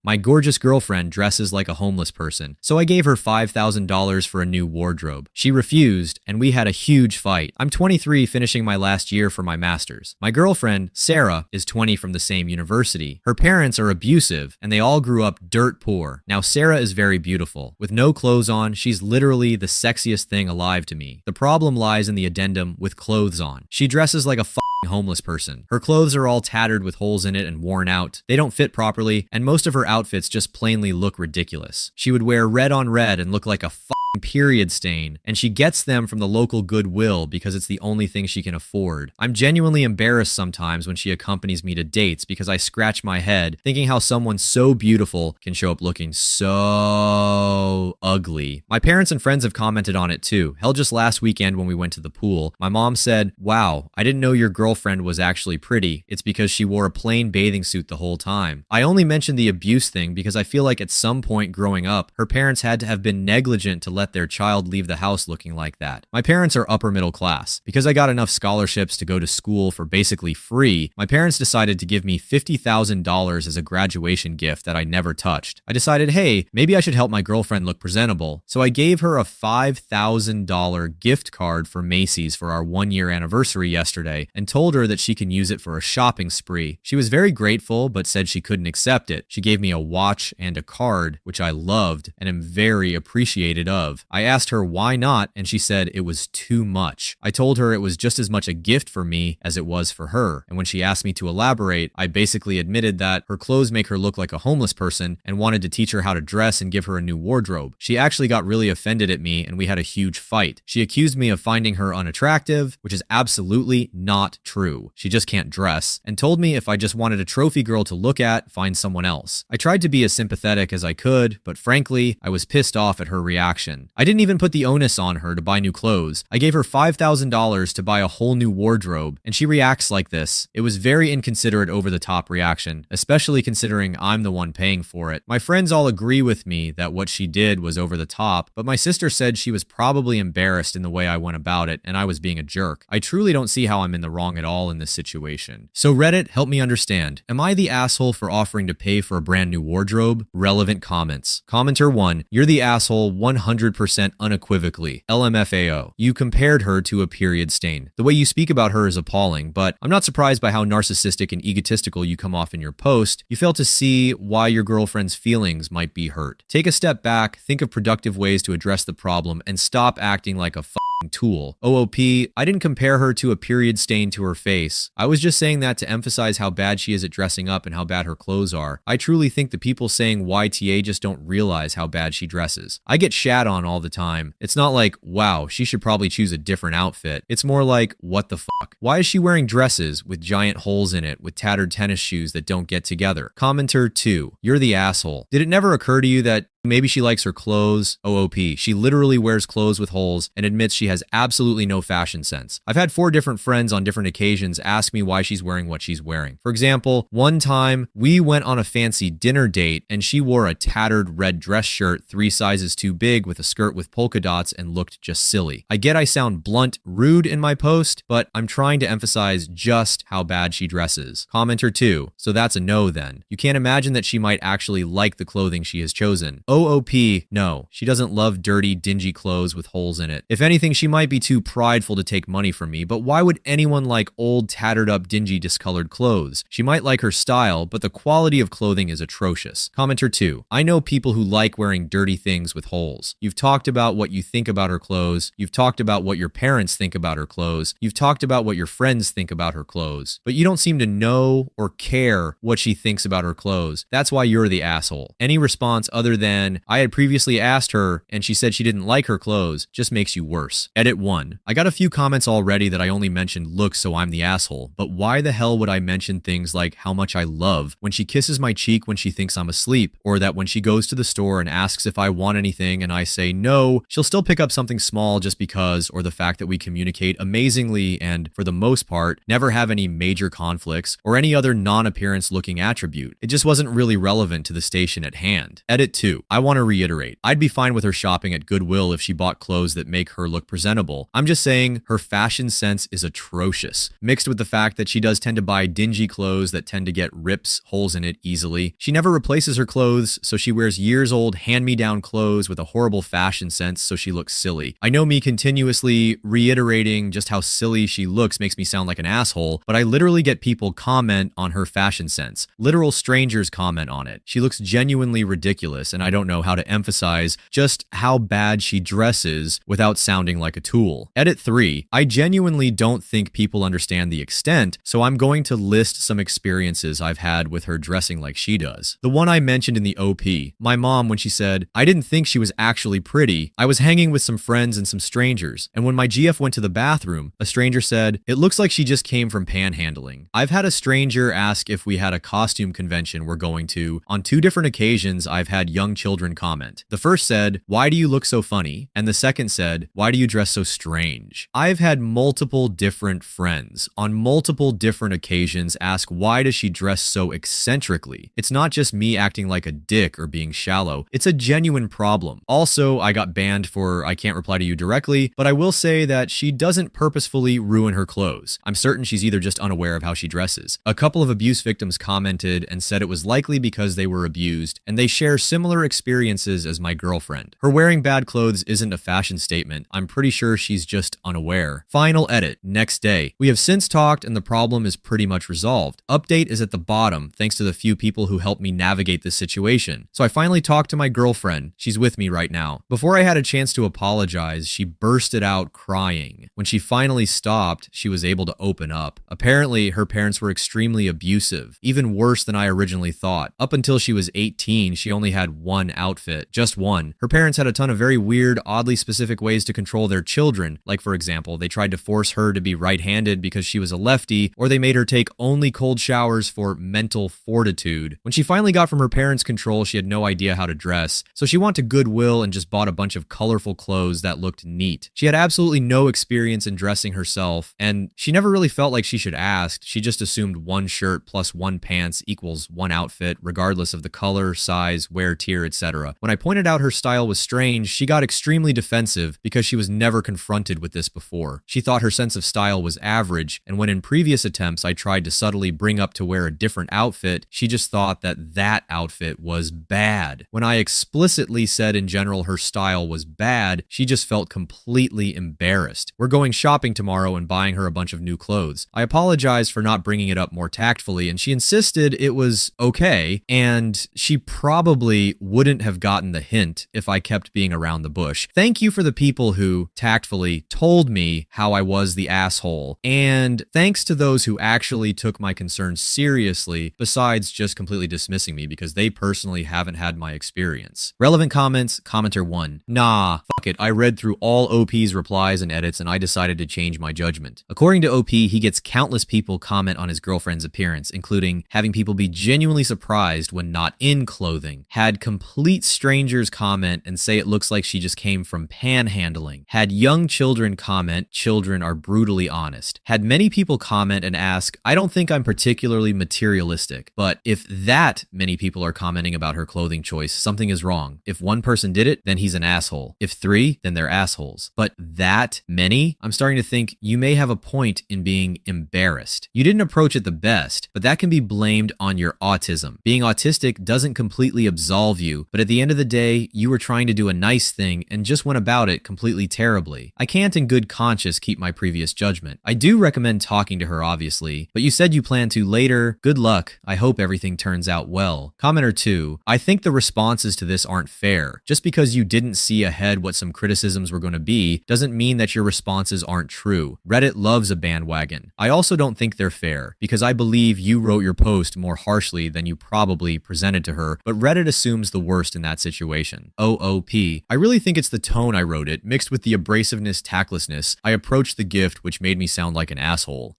My gorgeous girlfriend dresses like a homeless person, so I gave her $5,000 for a new wardrobe. She refused, and we had a huge fight. I'm 23, finishing my last year for my master's. My girlfriend, Sarah, is 20 from the same university. Her parents are abusive, and they all grew up dirt poor. Now, Sarah is very beautiful. With no clothes on, she's literally the sexiest thing alive to me. The problem lies in the addendum with clothes on. She dresses like a homeless person. Her clothes are all tattered with holes in it and worn out. They don't fit properly, and most of her outfits just plainly look ridiculous. She would wear red on red and look like a period stain, and she gets them from the local Goodwill because it's the only thing she can afford. I'm genuinely embarrassed sometimes when she accompanies me to dates because I scratch my head thinking how someone so beautiful can show up looking so ugly. My parents and friends have commented on it too. Hell, just last weekend when we went to the pool, my mom said, "Wow, I didn't know your girlfriend was actually pretty. It's because she wore a plain bathing suit the whole time." I only mentioned the abuse thing because I feel like at some point growing up, her parents had to have been negligent to let their child leave the house looking like that. My parents are upper middle class. Because I got enough scholarships to go to school for basically free, my parents decided to give me $50,000 as a graduation gift that I never touched. I decided, hey, maybe I should help my girlfriend look presentable. So I gave her a $5,000 gift card for Macy's for our 1-year anniversary yesterday and told her that she can use it for a shopping spree. She was very grateful, but said she couldn't accept it. She gave me a watch and a card, which I loved and am very appreciated of. I asked her why not, and she said it was too much. I told her it was just as much a gift for me as it was for her, and when she asked me to elaborate, I basically admitted that her clothes make her look like a homeless person and wanted to teach her how to dress and give her a new wardrobe. She actually got really offended at me, and we had a huge fight. She accused me of finding her unattractive, which is absolutely not true. She just can't dress, and told me if I just wanted a trophy girl to look at, find someone else. I tried to be as sympathetic as I could, but frankly, I was pissed off at her reaction. I didn't even put the onus on her to buy new clothes. I gave her $5,000 to buy a whole new wardrobe, and she reacts like this. It was very inconsiderate, over-the-top reaction, especially considering I'm the one paying for it. My friends all agree with me that what she did was over the top, but my sister said she was probably embarrassed in the way I went about it, and I was being a jerk. I truly don't see how I'm in the wrong at all in this situation. So Reddit, help me understand. Am I the asshole for offering to pay for a brand new wardrobe? Relevant comments. Commenter 1, you're the asshole 100% unequivocally. LMFAO. You compared her to a period stain. The way you speak about her is appalling, but I'm not surprised by how narcissistic and egotistical you come off in your post. You fail to see why your girlfriend's feelings might be hurt. Take a step back, think of productive ways to address the problem, and stop acting like a tool. OOP, I didn't compare her to a period stain to her face. I was just saying that to emphasize how bad she is at dressing up and how bad her clothes are. I truly think the people saying YTA just don't realize how bad she dresses. I get shat on all the time. It's not like, wow, she should probably choose a different outfit. It's more like, what the fuck? Why is she wearing dresses with giant holes in it with tattered tennis shoes that don't get together? Commenter 2, you're the asshole. Did it never occur to you that maybe she likes her clothes? OOP, she literally wears clothes with holes and admits she has absolutely no fashion sense. I've had 4 different friends on different occasions ask me why she's wearing what she's wearing. For example, one time we went on a fancy dinner date and she wore a tattered red dress shirt 3 sizes too big with a skirt with polka dots and looked just silly. I get I sound blunt, rude in my post, but I'm trying to emphasize just how bad she dresses. Commenter 2, so that's a no then. You can't imagine that she might actually like the clothing she has chosen. OOP, no, she doesn't love dirty, dingy clothes with holes in it. If anything, she might be too prideful to take money from me, but why would anyone like old, tattered up, dingy, discolored clothes? She might like her style, but the quality of clothing is atrocious. Commenter 2, I know people who like wearing dirty things with holes. You've talked about what you think about her clothes. You've talked about what your parents think about her clothes. You've talked about what your friends think about her clothes, but you don't seem to know or care what she thinks about her clothes. That's why you're the asshole. Any response other than, I had previously asked her and she said she didn't like her clothes, just makes you worse. Edit 1. I got a few comments already that I only mentioned looks, so I'm the asshole, but why the hell would I mention things like how much I love when she kisses my cheek when she thinks I'm asleep, or that when she goes to the store and asks if I want anything and I say no, she'll still pick up something small just because, or the fact that we communicate amazingly and, for the most part, never have any major conflicts or any other non-appearance looking attribute. It just wasn't really relevant to the station at hand. Edit 2. I want to reiterate, I'd be fine with her shopping at Goodwill if she bought clothes that make her look presentable. I'm just saying her fashion sense is atrocious, mixed with the fact that she does tend to buy dingy clothes that tend to get rips, holes in it easily. She never replaces her clothes, so she wears years-old hand-me-down clothes with a horrible fashion sense so she looks silly. I know me continuously reiterating just how silly she looks makes me sound like an asshole, but I literally get people comment on her fashion sense. Literal strangers comment on it. She looks genuinely ridiculous, and I don't know how to emphasize just how bad she dresses without sounding like a tool. Edit 3. I genuinely don't think people understand the extent, so I'm going to list some experiences I've had with her dressing like she does. The one I mentioned in the OP, my mom when she said, I didn't think she was actually pretty. I was hanging with some friends and some strangers, and when my GF went to the bathroom, a stranger said, it looks like she just came from panhandling. I've had a stranger ask if we had a costume convention we're going to. On 2 different occasions, I've had young children comment. The first said, why do you look so funny? And the second said, why do you dress so strange? I've had multiple different friends on multiple different occasions ask, why does she dress so eccentrically? It's not just me acting like a dick or being shallow. It's a genuine problem. Also, I got banned for I can't reply to you directly, but I will say that she doesn't purposefully ruin her clothes. I'm certain she's either just unaware of how she dresses. A couple of abuse victims commented and said it was likely because they were abused, and they share similar experiences as my girlfriend. Her wearing bad clothes isn't a fashion statement. I'm pretty sure she's just unaware. Final edit. Next day. We have since talked and the problem is pretty much resolved. Update is at the bottom thanks to the few people who helped me navigate this situation. So I finally talked to my girlfriend. She's with me right now. Before I had a chance to apologize, she bursted out crying. When she finally stopped, she was able to open up. Apparently, her parents were extremely abusive, even worse than I originally thought. Up until she was 18, she only had one outfit, just one. Her parents had a ton of very weird, oddly specific ways to control their children. Like, for example, they tried to force her to be right-handed because she was a lefty, or they made her take only cold showers for mental fortitude. When she finally got from her parents' control, she had no idea how to dress, so she went to Goodwill and just bought a bunch of colorful clothes that looked neat. She had absolutely no experience in dressing herself, and she never really felt like she should ask. She just assumed one shirt plus one pants equals one outfit, regardless of the color, size, wear tier, etc. When I pointed out her style was strange, she got extremely defensive because she was never confronted with this before. She thought her sense of style was average, and when in previous attempts I tried to subtly bring up to wear a different outfit, she just thought that that outfit was bad. When I explicitly said in general her style was bad, she just felt completely embarrassed. We're going shopping tomorrow and buying her a bunch of new clothes. I apologized for not bringing it up more tactfully, and she insisted it was okay, and she probably wouldn't have gotten the hint if I kept being around the bush. Thank you for the people who tactfully told me how I was the asshole, and thanks to those who actually took my concerns seriously, besides just completely dismissing me because they personally haven't had my experience. Relevant comments. Commenter 1. Nah, fuck it. I read through all OP's replies and edits and I decided to change my judgment. According to OP, he gets countless people comment on his girlfriend's appearance, including having people be genuinely surprised when not in clothing, had complete strangers comment and say it looks like she just came from panhandling, had young children comment, children are brutally honest, had many people comment and ask, I don't think I'm particularly materialistic, but if that many people are commenting about her clothing choice, something is wrong. If one person did it, then he's an asshole. If 3, then they're assholes. But that many? I'm starting to think you may have a point in being embarrassed. You didn't approach it the best, but that can be blamed on your autism. Being autistic doesn't completely absolve you, but at the end of the day, you were trying to do a nice thing and just went about it completely terribly. I can't in good conscience keep my previous judgment. I do recommend talking to her, obviously, but you said you plan to later. Good luck. I hope everything turns out well. Commenter 2. I think the responses to this aren't fair. Just because you didn't see ahead what some criticisms were going to be doesn't mean that your responses aren't true. Reddit loves a bandwagon. I also don't think they're fair because I believe you wrote your post more harshly than you probably presented to her, but Reddit assumes the worst in that situation. OOP. I really think it's the tone I wrote it, mixed with the abrasiveness, tactlessness. I approached the gift, which made me sound like an asshole.